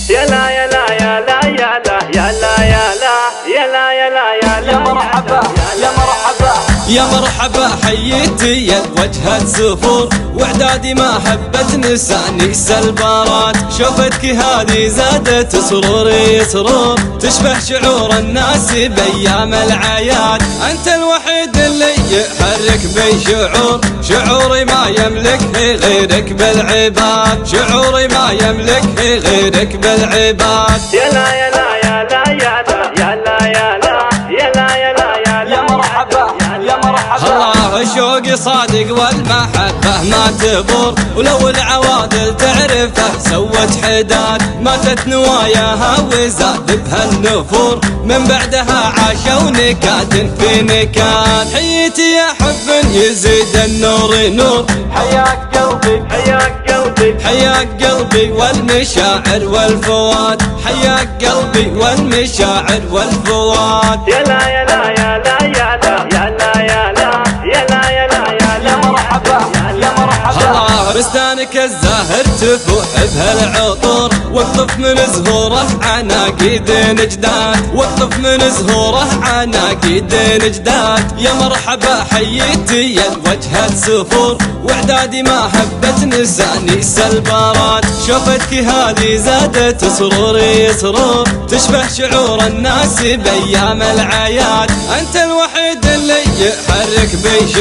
يا لا يا لا يا لا يا لا يا لا يا لا يا لا يا لا يا لا يا مرحبا يا مرحبا يا مرحبا حييتي يا وجهة سفور وعدادي ما حبت نساني سلبارات شوفتك هذه زادت سروري سرور تشبه شعور الناس بأيام العياد أنت الوحيد اللي يحرك بي شعوري ما يملك غيرك بالعباد شعوري ما يملك غيرك بالعباد يا لا يا لا يا لا يا لا يا لا يا لا يا لا يا لا يا لا يا مرحبا يا مرحبا الله شوقي صادق والمحبة ما تبور ولو العوادل تعرفه سوت حداد ماتت نواياها وزاد بها النفور من بعدها عاشوا نكاد في نكاد حييتي يا حب يزيد النور نور حياك قلبي حياك قلبي حياك قلبي والمشاعر والفؤاد حياك قلبي والمشاعر والفؤاد يا لا يا لا يا لا يا لا يا لا يا لا يا لا يا لا يا لا يا مرحبا يا مرحبا الله بستانك الزاهر تفوح بهالعطور واقطف من زهوره عناقيد نجداد واقطف من زهوره عناقيد نجداد يا مرحبا حييتي يا وجهة سفور وعدادي ما حبت نساني سلبارات شوفتك هذه زادت سروري سرور تشبه شعور الناس بأيام العياد أنت الوحيد اللي يحرك بي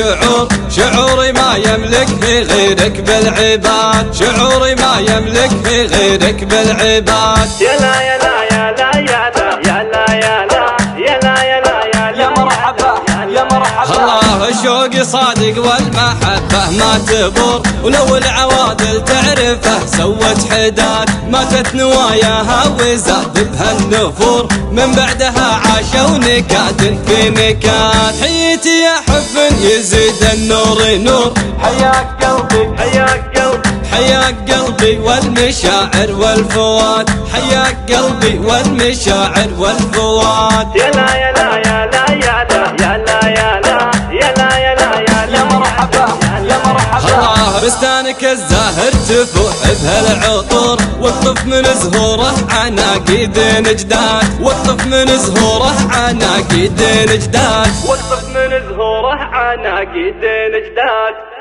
شعوري ما يملك غيرك بالعباد شعوري ما يملك غيرك بالعباد يا لا يا لا يا لا يا لا يا لا يا لا يا لا يا لا يا لا يا مرحبا يا مرحبا الله شوقي صادق والمحبة ما تبور ولو العوادل تعرفه سوت حداد ماتت نواياها وزاد بها النفور من بعدها عاشوا نكاد في نكاد حييتي يا حب يزيد النور نور حياك قلبي حياك قلبي حياك قلبي والمشاعر والفؤاد حياك قلبي والمشاعر والفؤاد يا لا يا لا يا لا يا لا يا لا يا لا يا لا يا لا يا لا يا مرحبا يا مرحبا الله بستانك الزاهر تفوح بهالعطور واقطف من زهوره عناقيد نجداد واقطف من زهوره عناقيد نجداد واقطف من زهوره عناقيد نجداد